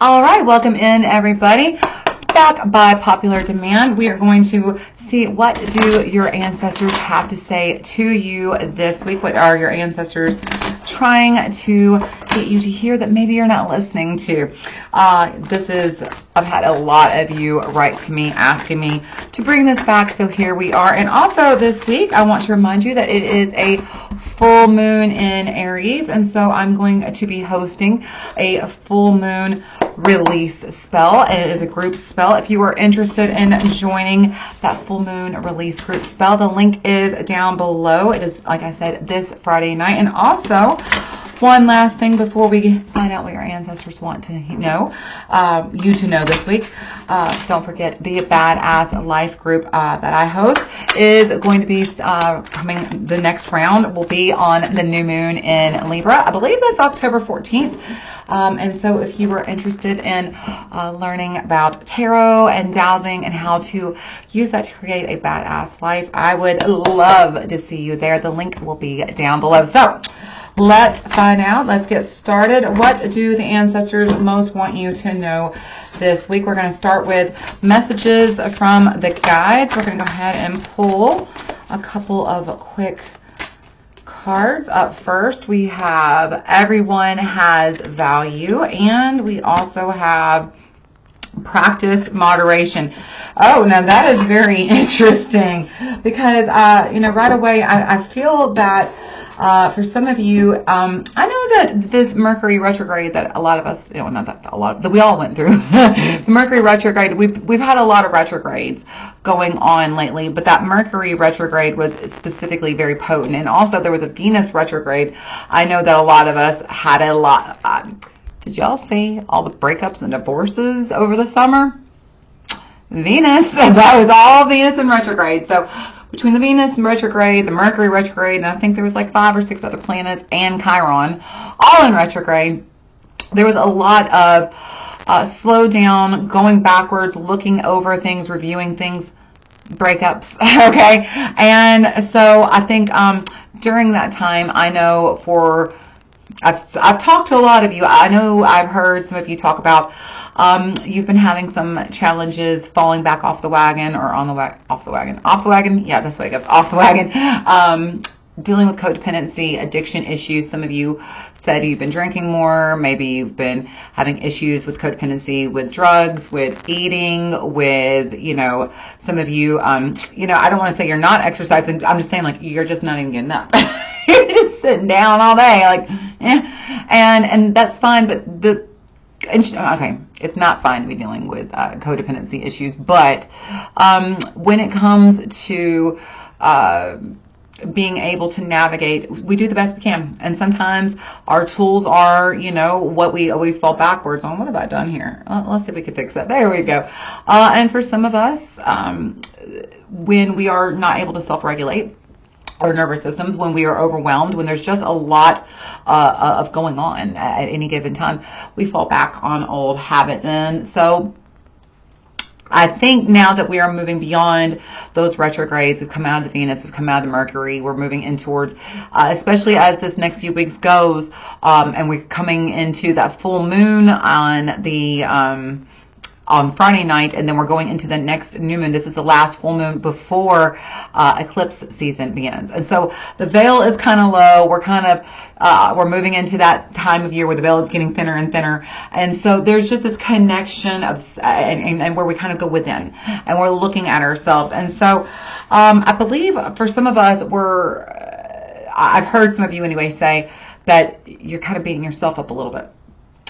All right, welcome in everybody. Back by popular demand, we are going to see what do your ancestors have to say to you this week. What are your ancestors trying to get you to hear that maybe you're not listening to? I've had a lot of you write to me asking me to bring this back, so here we are. And also this week, I want to remind you that it is a full moon in Aries, and so I'm going to be hosting a full moon release spell. It is a group spell. If you are interested in joining that full moon release group spell, the link is down below. It is, like I said, this Friday night. And also, one last thing before we find out what your ancestors want to know, you to know this week. Don't forget the Badass Life group that I host is going to be coming. The next round will be on the new moon in Libra. I believe that's October 14th. And so if you were interested in learning about tarot and dowsing and how to use that to create a badass life, I would love to see you there. The link will be down below. So let's find out. Let's get started. What do the ancestors most want you to know this week? We're going to start with messages from the guides. We're going to go ahead and pull a couple of quick cards. Up first, we have everyone has value, and we also have practice moderation. Oh, now that is very interesting because, right away, I feel that for some of you, I know that this Mercury retrograde that a lot of us, not that a lot, that we all went through, the Mercury retrograde, we've had a lot of retrogrades going on lately, but that Mercury retrograde was specifically very potent. And also there was a Venus retrograde. I know that a lot of us had a lot. Did y'all see all the breakups and divorces over the summer? Venus, that was all Venus in retrograde. So between the Venus retrograde, the Mercury retrograde, and I think there was like 5 or 6 other planets and Chiron, all in retrograde, there was a lot of slow down, going backwards, looking over things, reviewing things, breakups, okay? And so I think during that time, I know I've talked to a lot of you. I know I've heard some of you talk about you've been having some challenges falling back off the wagon or off the wagon. Yeah, that's what it goes, off the wagon. Dealing with codependency, addiction issues. Some of you said you've been drinking more. Maybe you've been having issues with codependency, with drugs, with eating, with, some of you, I don't want to say you're not exercising. I'm just saying, like, you're just not even getting up. You're just sitting down all day, like, and that's fine. But okay, it's not fine to be dealing with codependency issues, but when it comes to being able to navigate, we do the best we can. And sometimes our tools are, what we always fall backwards on. What have I done here? Let's see if we can fix that. There we go. And for some of us, when we are not able to self-regulate our nervous systems, when we are overwhelmed, when there's just a lot of going on at any given time, we fall back on old habits. And so I think now that we are moving beyond those retrogrades, we've come out of the Venus, we've come out of the Mercury, we're moving in towards, especially as this next few weeks goes, and we're coming into that full moon on Friday night, and then we're going into the next new moon. This is the last full moon before eclipse season begins. And so the veil is kind of low. We're moving into that time of year where the veil is getting thinner and thinner. And so there's just this connection of, and where we kind of go within and we're looking at ourselves. And so I believe for some of us, I've heard some of you anyway say that you're kind of beating yourself up a little bit,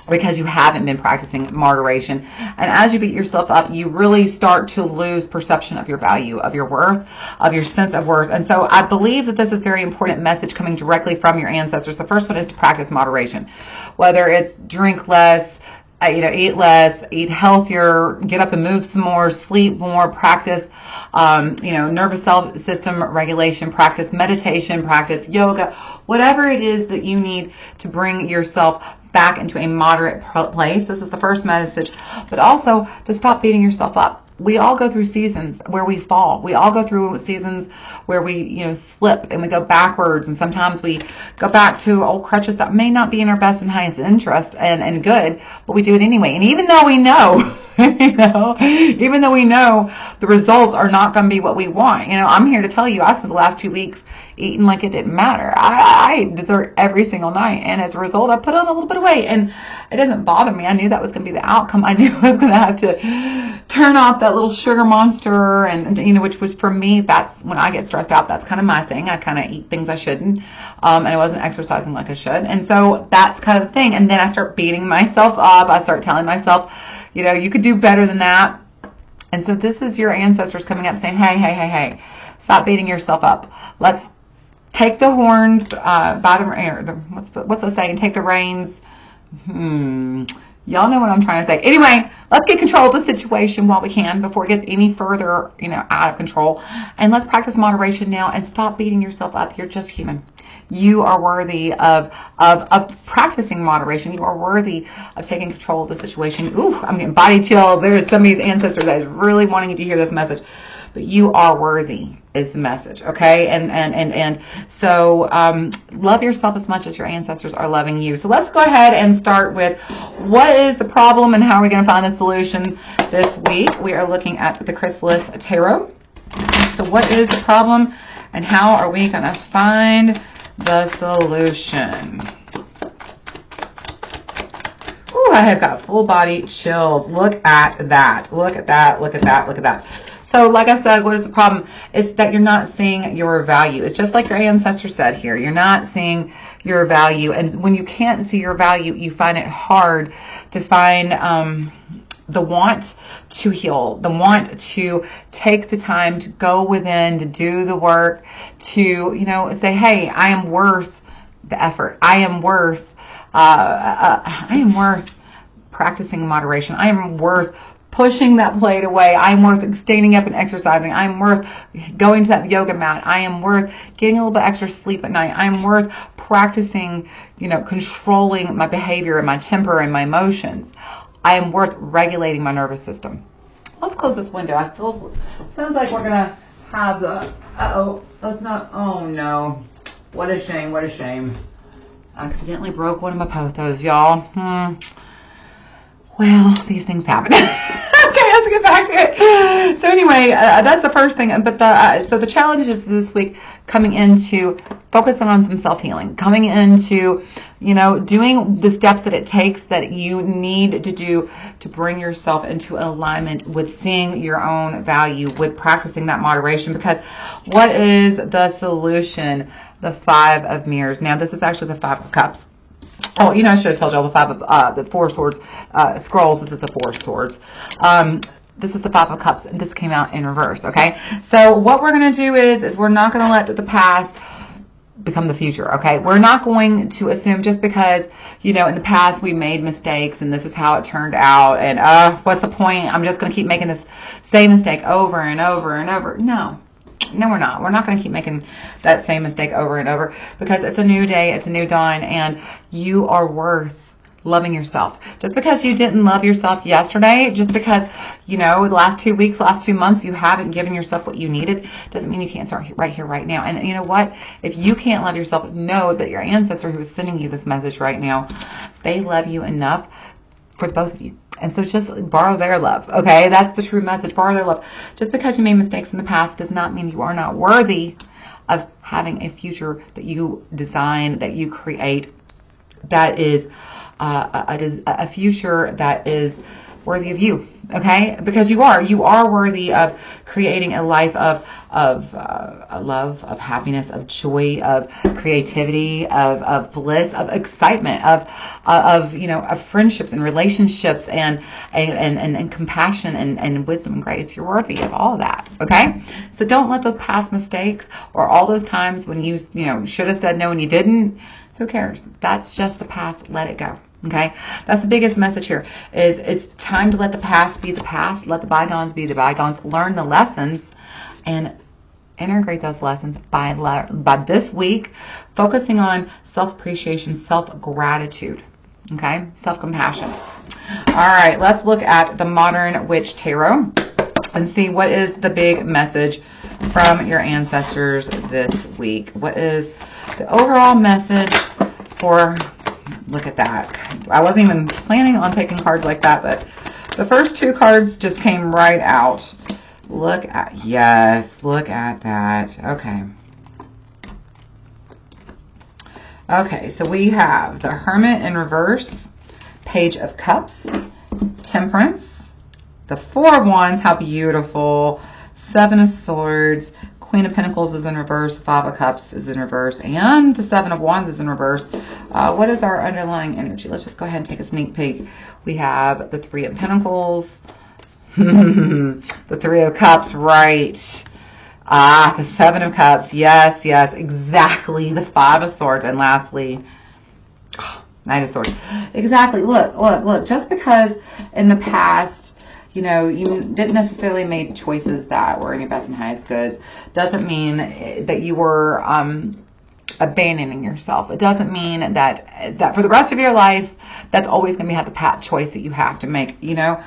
because you haven't been practicing moderation. And as you beat yourself up, you really start to lose perception of your value, of your worth, of your sense of worth. And so I believe that this is a very important message coming directly from your ancestors. The first one is to practice moderation. Whether it's drink less, eat less, eat healthier, get up and move some more, sleep more, practice, nervous system regulation, practice meditation, practice yoga, whatever it is that you need to bring yourself back into a moderate place. This is the first message, but also to stop beating yourself up. we all go through seasons where we fall. We all go through seasons where we, slip and we go backwards. And sometimes we go back to old crutches that may not be in our best and highest interest and good, but we do it anyway. And even though we know, even though we know the results are not going to be what we want, I'm here to tell you, I spent the last 2 weeks eating like it didn't matter. I ate dessert every single night, and as a result, I put on a little bit of weight, and it doesn't bother me. I knew that was going to be the outcome. I knew I was going to have to turn off that little sugar monster, and which was, for me, that's when I get stressed out. That's kind of my thing. I kind of eat things I shouldn't, and I wasn't exercising like I should, and so that's kind of the thing. And then I start beating myself up. I start telling myself, you could do better than that. And so this is your ancestors coming up saying, hey, stop beating yourself up. Let's take the horns by the what's the saying? Take the reins. Y'all know what I'm trying to say. Anyway, let's get control of the situation while we can before it gets any further, out of control. And let's practice moderation now and stop beating yourself up. You're just human. You are worthy of practicing moderation. You are worthy of taking control of the situation. Ooh, I'm getting body chills. There's somebody's ancestor that is really wanting you to hear this message. But you are worthy is the message, okay? And so love yourself as much as your ancestors are loving you. So let's go ahead and start with what is the problem and how are we going to find the solution this week. We are looking at the Chrysalis Tarot. So what is the problem and how are we going to find the solution? Ooh, I have got full body chills. Look at that. Look at that. Look at that. Look at that. So like I said, what is the problem? It's that you're not seeing your value. It's just like your ancestor said here. You're not seeing your value. And when you can't see your value, you find it hard to find the want to heal, the want to take the time to go within, to do the work, to, say, hey, I am worth the effort. I am worth practicing moderation. I am worth pushing that plate away. I'm worth standing up and exercising. I'm worth going to that yoga mat. I am worth getting a little bit extra sleep at night. I'm worth practicing, controlling my behavior and my temper and my emotions. I am worth regulating my nervous system. Let's close this window. Sounds like we're going to have oh no. What a shame, what a shame. I accidentally broke one of my pothos, y'all. Well, these things happen. Okay, let's get back to it. So anyway, that's the first thing. But so the challenge is this week coming into focusing on some self-healing, coming into, doing the steps that it takes that you need to do to bring yourself into alignment with seeing your own value, with practicing that moderation. Because what is the solution? The Five of Mirrors. Now, this is actually the Five of Cups. Oh, I should have told y'all the Four Swords scrolls. This is the Four Swords. This is the Five of Cups, and this came out in reverse, okay? So what we're going to do is we're not going to let the past become the future, okay? We're not going to assume just because, in the past we made mistakes and this is how it turned out and what's the point? I'm just going to keep making this same mistake over and over and over. No, we're not. We're not going to keep making that same mistake over and over because it's a new day, it's a new dawn, and you are worth loving yourself. Just because you didn't love yourself yesterday, just because, the last 2 weeks, last 2 months, you haven't given yourself what you needed, doesn't mean you can't start right here, right now. And you know what? If you can't love yourself, know that your ancestor who is sending you this message right now, they love you enough for the both of you. And so just borrow their love, okay? That's the true message. Borrow their love. Just because you made mistakes in the past does not mean you are not worthy of having a future that you design, that you create, that is a future that is worthy of you, okay? Because you are worthy of creating a life of love, of happiness, of joy, of creativity, of bliss, of excitement, of friendships and relationships and compassion and wisdom and grace. You're worthy of all of that, okay? So don't let those past mistakes or all those times when you should have said no and you didn't. Who cares? That's just the past. Let it go. Okay, that's the biggest message here. Is it's time to let the past be the past. Let the bygones be the bygones. Learn the lessons and integrate those lessons by this week, focusing on self-appreciation, self-gratitude. Okay, self-compassion. All right, let's look at the Modern Witch Tarot. and see what is the big message from your ancestors this week. What is the overall message for, look at that. I wasn't even planning on taking cards like that, but the first two cards just came right out. Look at, yes, look at that. Okay. Okay, so we have the Hermit in reverse, Page of Cups, Temperance, the Four of Wands, how beautiful, Seven of Swords, Queen of Pentacles is in reverse, Five of Cups is in reverse, and the Seven of Wands is in reverse. What is our underlying energy? Let's just go ahead and take a sneak peek. We have the Three of Pentacles, the Three of Cups, right. The Seven of Cups, yes, yes, exactly. The Five of Swords, and lastly, Knight of Swords. Exactly. Look, look, look. Just because in the past, you know, you didn't necessarily make choices that were in your best and highest goods, doesn't mean that you were abandoning yourself. It doesn't mean that for the rest of your life, that's always going to be the choice that you have to make, you know.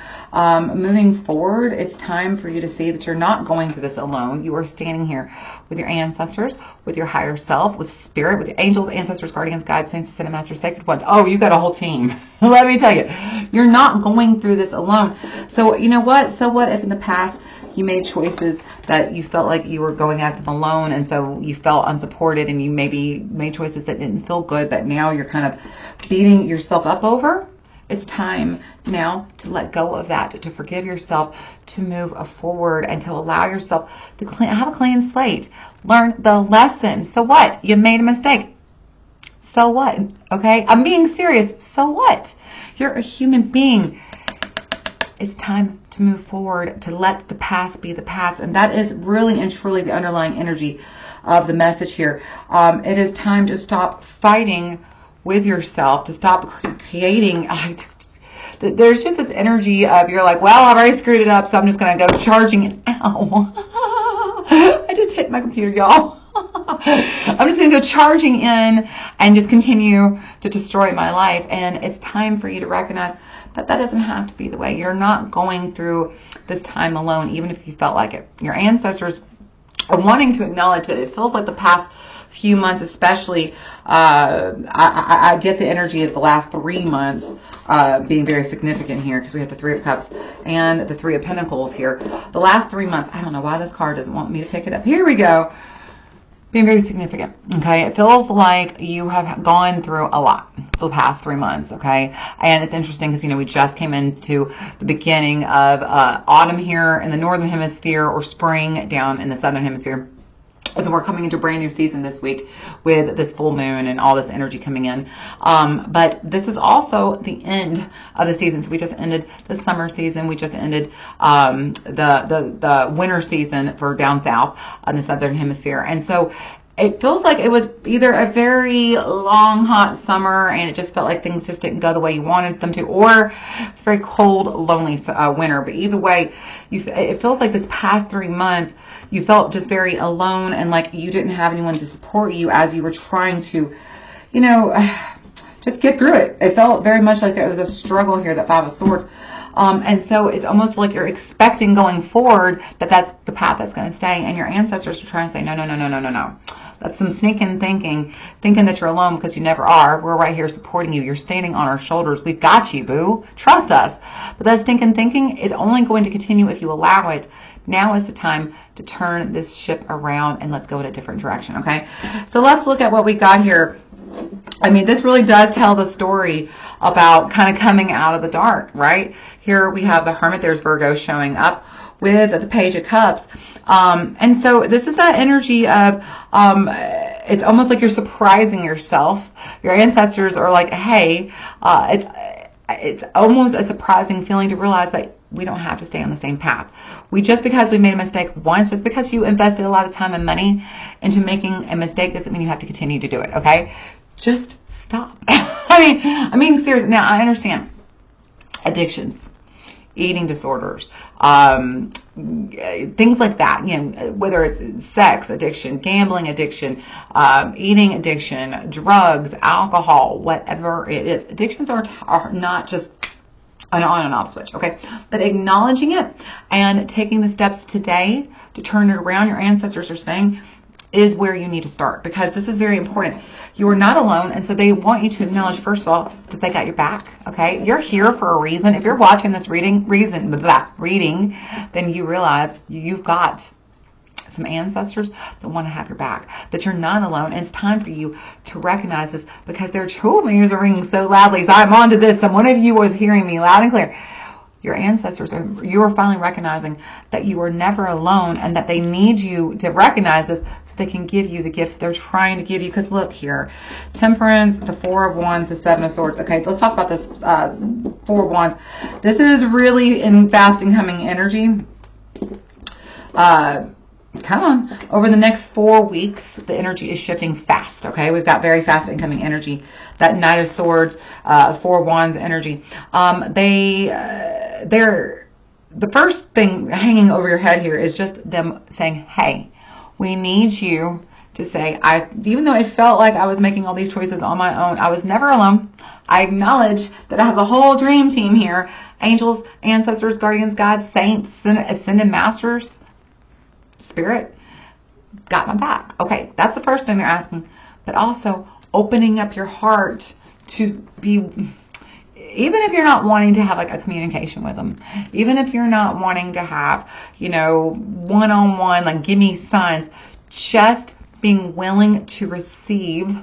Moving forward, it's time for you to see that you're not going through this alone. You are standing here with your ancestors, with your higher self, with spirit, with your angels, ancestors, guardians, guides, saints, ascended masters, sacred ones. Oh, you got a whole team. Let me tell you, you're not going through this alone. So you know what? So what if in the past you made choices that you felt like you were going at them alone, and so you felt unsupported, and you maybe made choices that didn't feel good, that now you're kind of beating yourself up over? It's time now to let go of that, to forgive yourself, to move forward, and to allow yourself to have a clean slate. Learn the lesson. So what? You made a mistake. So what? Okay? I'm being serious. So what? You're a human being. It's time to move forward, to let the past be the past. And that is really and truly the underlying energy of the message here. It is time to stop fighting with yourself, to stop creating. There's just this energy of, you're like, well, I've already screwed it up, so I'm just going to go charging it. Ow. I just hit my computer, y'all. I'm just going to go charging in and just continue to destroy my life. And it's time for you to recognize that that doesn't have to be the way. You're not going through this time alone, even if you felt like it. Your ancestors are wanting to acknowledge that it feels like the past few months, especially, I get the energy of the last 3 months being very significant here, because we have the Three of Cups and the Three of Pentacles here. The last 3 months, I don't know why this card doesn't want me to pick it up. Here we go. Being very significant. Okay, it feels like you have gone through a lot for the past 3 months. Okay, and it's interesting because, you know, we just came into the beginning of autumn here in the northern hemisphere, or spring down in the southern hemisphere. So we're coming into a brand new season this week with this full moon and all this energy coming in. But this is also the end of the season. So we just ended the summer season. We just ended the winter season for down south in the southern hemisphere. And so it feels like it was either a very long, hot summer, and it just felt like things just didn't go the way you wanted them to, or it's a very cold, lonely winter. But either way, it feels like this past 3 months, you felt just very alone, and like you didn't have anyone to support you as you were trying to, you know, just get through it. It felt very much like it was a struggle here, that Five of Swords. And so it's almost like you're expecting going forward that that's the path that's going to stay, and your ancestors are trying to say, no, no, no, no, no, no, no. That's some sneaking thinking that you're alone, because you never are. We're right here supporting you. You're standing on our shoulders. We've got you, boo. Trust us. But that stinking thinking is only going to continue if you allow it. Now is the time to turn this ship around, and let's go in a different direction, okay? So let's look at what we got here. I mean, this really does tell the story about kind of coming out of the dark, right? Here we have the Hermit. There's Virgo showing up with the Page of Cups. And so this is that energy of, it's almost like you're surprising yourself. Your ancestors are like, hey, it's almost a surprising feeling to realize that we don't have to stay on the same path. Just because we made a mistake once, just because you invested a lot of time and money into making a mistake, doesn't mean you have to continue to do it, okay? Just stop. I mean, seriously. Now, I understand addictions, eating disorders, things like that, you know, whether it's sex addiction, gambling addiction, eating addiction, drugs, alcohol, whatever it is. Addictions are not just an on and off switch, okay? But acknowledging it and taking the steps today to turn it around, your ancestors are saying, is where you need to start, because this is very important. You are not alone, and so they want you to acknowledge, first of all, that they got your back, okay? You're here for a reason. If you're watching this reading, then you realize you've got some ancestors that want to have your back, that you're not alone. And it's time for you to recognize this, because their my ears are ringing so loudly. So I'm on to this. And one of you was hearing me loud and clear. Your ancestors you are finally recognizing that you are never alone, and that they need you to recognize this so they can give you the gifts they're trying to give you. Because look here, Temperance, the Four of Wands, the Seven of Swords. Okay, let's talk about this Four of Wands. This is really in fast incoming energy. Come on. Over the next 4 weeks, the energy is shifting fast, okay? We've got very fast incoming energy. That Knight of Swords, Four of Wands energy. The first thing hanging over your head here is just them saying, hey, we need you to say, even though I felt like I was making all these choices on my own, I was never alone. I acknowledge that I have a whole dream team here. Angels, ancestors, guardians, gods, saints, ascended masters, Spirit, got my back. Okay, that's the first thing they're asking. But also opening up your heart to be, even if you're not wanting to have like a communication with them, even if you're not wanting to have, one-on-one, like give me signs, just being willing to receive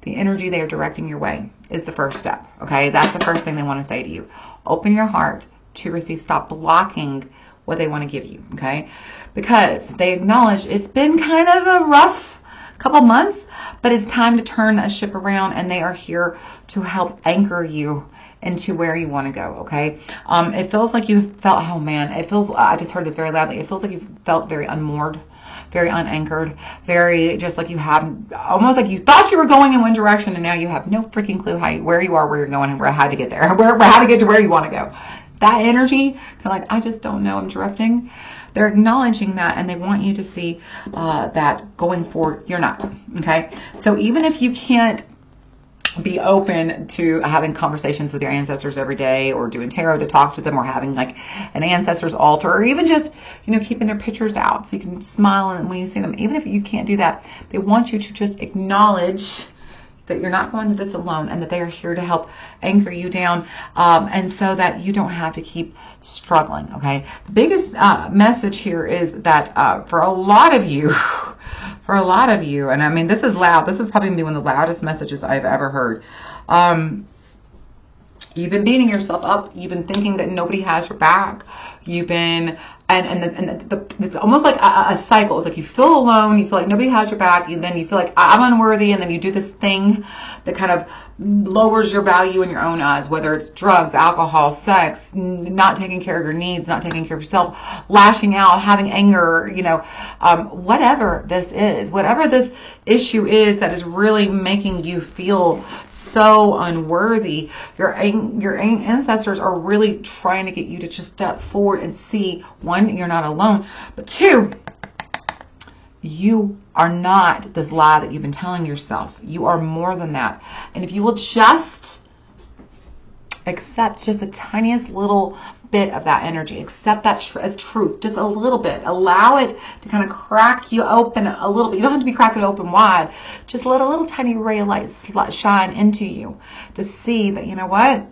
the energy they are directing your way is the first step. Okay, that's the first thing they want to say to you. Open your heart to receive. Stop blocking what they want to give you, okay? Because they acknowledge it's been kind of a rough couple months, but it's time to turn that ship around, and they are here to help anchor you into where you want to go, okay? It feels like you felt, I just heard this very loudly. It feels like you felt very unmoored, very unanchored, very just like you have, almost like you thought you were going in one direction, and now you have no freaking clue where you are, where you're going, and how to get there, how to get to where you want to go. That energy, kind of like, I just don't know, I'm drifting. They're acknowledging that, and they want you to see that going forward, you're not, okay? So even if you can't be open to having conversations with your ancestors every day, or doing tarot to talk to them, or having like an ancestors altar, or even just, keeping their pictures out so you can smile when you see them, even if you can't do that, they want you to just acknowledge that you're not going through this alone, and that they are here to help anchor you down, and so that you don't have to keep struggling, okay? The biggest message here is that for a lot of you, and I mean, this is loud. This is probably going to be one of the loudest messages I've ever heard. You've been beating yourself up. You've been thinking that nobody has your back. You've been, it's almost like a cycle. It's like you feel alone. You feel like nobody has your back. And then you feel like I'm unworthy. And then you do this thing that kind of lowers your value in your own eyes, whether it's drugs, alcohol, sex, not taking care of your needs, not taking care of yourself, lashing out, having anger, whatever this is, whatever this issue is that is really making you feel so unworthy. Your ancestors are really trying to get you to just step forward and see, one, you're not alone, but two, you are not this lie that you've been telling yourself. You are more than that. And if you will just accept just the tiniest little bit of that energy, accept that as truth, just a little bit, allow it to kind of crack you open a little bit. You don't have to be cracking open wide. Just let a little tiny ray of light shine into you to see that, you know what?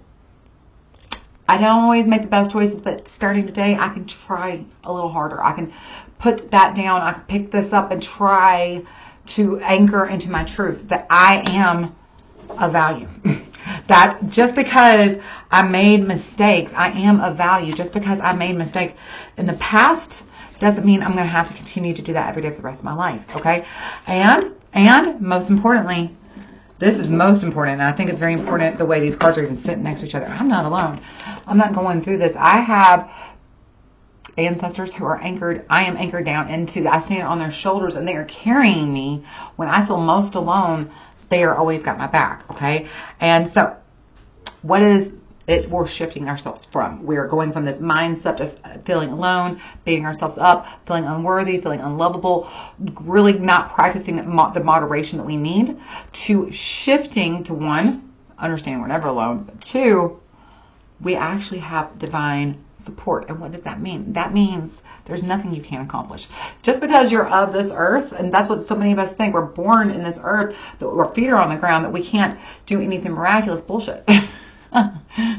I don't always make the best choices, but starting today, I can try a little harder. I can put that down. I can pick this up and try to anchor into my truth that I am of value. That just because I made mistakes, I am of value. Just because I made mistakes in the past doesn't mean I'm going to have to continue to do that every day for the rest of my life. Okay? And most importantly, this is most important, and I think it's very important the way these cards are even sitting next to each other. I'm not alone. I'm not going through this. I have ancestors who are anchored. I am anchored down into, I stand on their shoulders, and they are carrying me when I feel most alone. They are always got my back, okay? And so what is it we're shifting ourselves from? We're going from this mindset of feeling alone, beating ourselves up, feeling unworthy, feeling unlovable, really not practicing the moderation that we need, to shifting to one, understanding we're never alone, but two, we actually have divine support. And what does that mean? That means there's nothing you can't accomplish. Just because you're of this earth, and that's what so many of us think, we're born in this earth, that our feet are on the ground, that we can't do anything miraculous. Bullshit.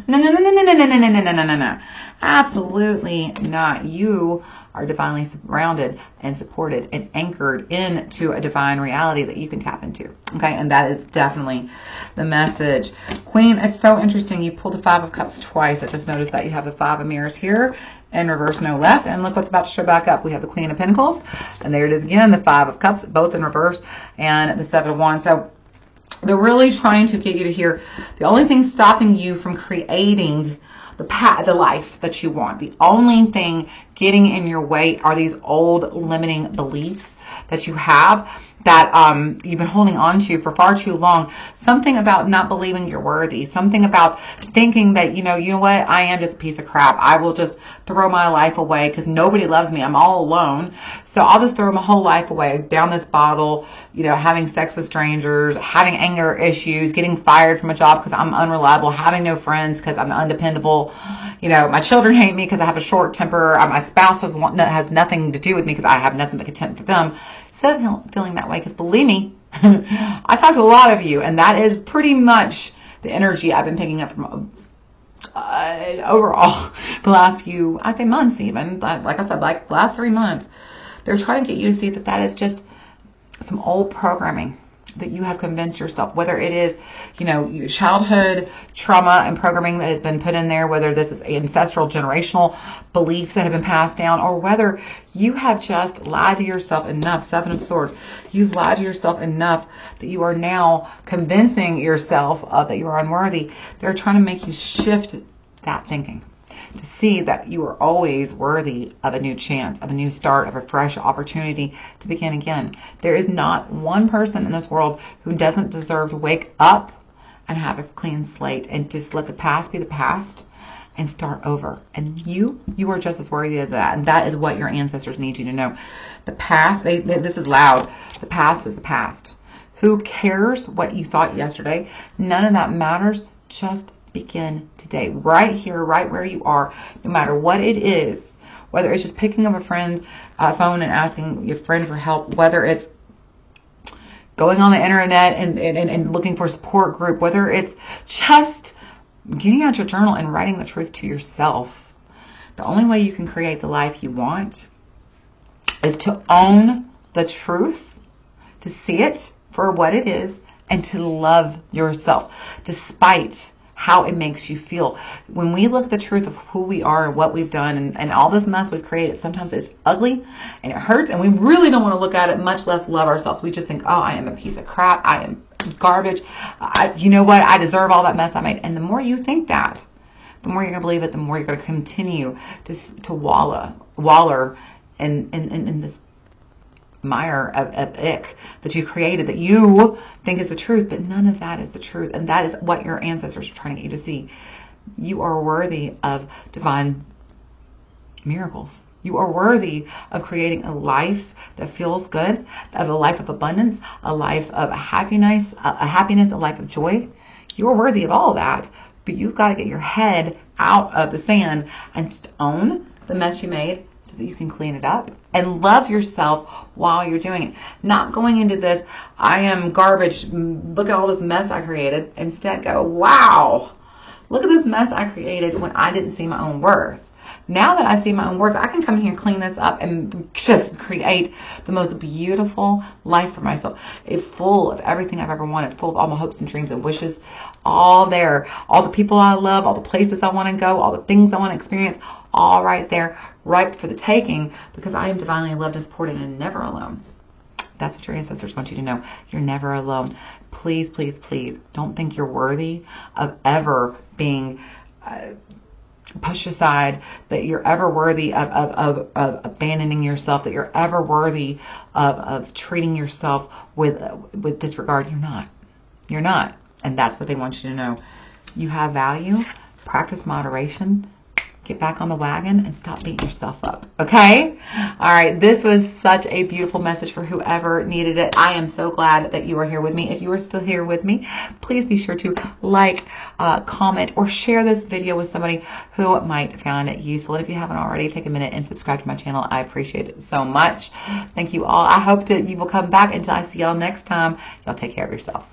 No. Absolutely not. You are divinely surrounded and supported and anchored into a divine reality that you can tap into. Okay, and that is definitely the message. Queen, it's so interesting. You pulled the Five of Cups twice. I just noticed that you have the Five of Mirrors here in reverse, no less. And look what's about to show back up. We have the Queen of Pentacles, and there it is again, the Five of Cups, both in reverse, and the Seven of Wands. So they're really trying to get you to hear the only thing stopping you from creating the life that you want. The only thing getting in your way are these old limiting beliefs that you have, that you've been holding on to for far too long. Something about not believing you're worthy. Something about thinking that, you know what, I am just a piece of crap. I will just throw my life away because nobody loves me. I'm all alone. So I'll just throw my whole life away down this bottle, having sex with strangers, having anger issues, getting fired from a job because I'm unreliable, having no friends because I'm undependable. My children hate me because I have a short temper. My spouse has nothing to do with me because I have nothing but contempt for them. Instead of feeling that way, because believe me, I talk to a lot of you, and that is pretty much the energy I've been picking up from overall the last few, I'd say months even, like I said, like last 3 months. They're trying to get you to see that that is just some old programming that you have convinced yourself, whether it is, your childhood trauma and programming that has been put in there, whether this is ancestral generational beliefs that have been passed down, or whether you have just lied to yourself enough. Seven of Swords. You've lied to yourself enough that you are now convincing yourself that you are unworthy. They're trying to make you shift that thinking, to see that you are always worthy of a new chance, of a new start, of a fresh opportunity to begin again. There is not one person in this world who doesn't deserve to wake up and have a clean slate and just let the past be the past and start over. And you are just as worthy of that. And that is what your ancestors need you to know. The past, this is loud, the past is the past. Who cares what you thought yesterday? None of that matters. Just begin today, right here, right where you are, no matter what it is, whether it's just picking up a friend phone and asking your friend for help, whether it's going on the internet and looking for a support group, whether it's just getting out your journal and writing the truth to yourself. The only way you can create the life you want is to own the truth, to see it for what it is, and to love yourself despite how it makes you feel. When we look at the truth of who we are and what we've done and all this mess we've created, sometimes it's ugly and it hurts, and we really don't want to look at it, much less love ourselves. We just think, oh, I am a piece of crap. I am garbage. You know what? I deserve all that mess I made. And the more you think that, the more you're going to believe it, the more you're going to continue to waller in this mire of ick that you created, that you think is the truth, but none of that is the truth. And that is what your ancestors are trying to get you to see. You are worthy of divine miracles. You are worthy of creating a life that feels good, of a life of abundance, a life of happiness, a life of joy. You're worthy of all that, but you've got to get your head out of the sand and own the mess you made, so that you can clean it up and love yourself while you're doing it. Not going into this, I am garbage, look at all this mess I created. Instead go, wow, look at this mess I created when I didn't see my own worth. Now that I see my own worth, I can come here and clean this up and just create the most beautiful life for myself. It's full of everything I've ever wanted, full of all my hopes and dreams and wishes, all there. All the people I love, all the places I want to go, all the things I want to experience, all right there, ripe for the taking, because I am divinely loved and supported and never alone. That's what your ancestors want you to know. You're never alone. Please, please, please don't think you're worthy of ever being pushed aside, that you're ever worthy of abandoning yourself, that you're ever worthy of treating yourself with disregard. You're not. And that's what they want you to know. You have value. Practice moderation. get back on the wagon and stop beating yourself up. Okay? All right. This was such a beautiful message for whoever needed it. I am so glad that you are here with me. If you are still here with me, please be sure to like, comment, or share this video with somebody who might find it useful. And if you haven't already, take a minute and subscribe to my channel. I appreciate it so much. Thank you all. I hope that you will come back until I see y'all next time. Y'all take care of yourselves.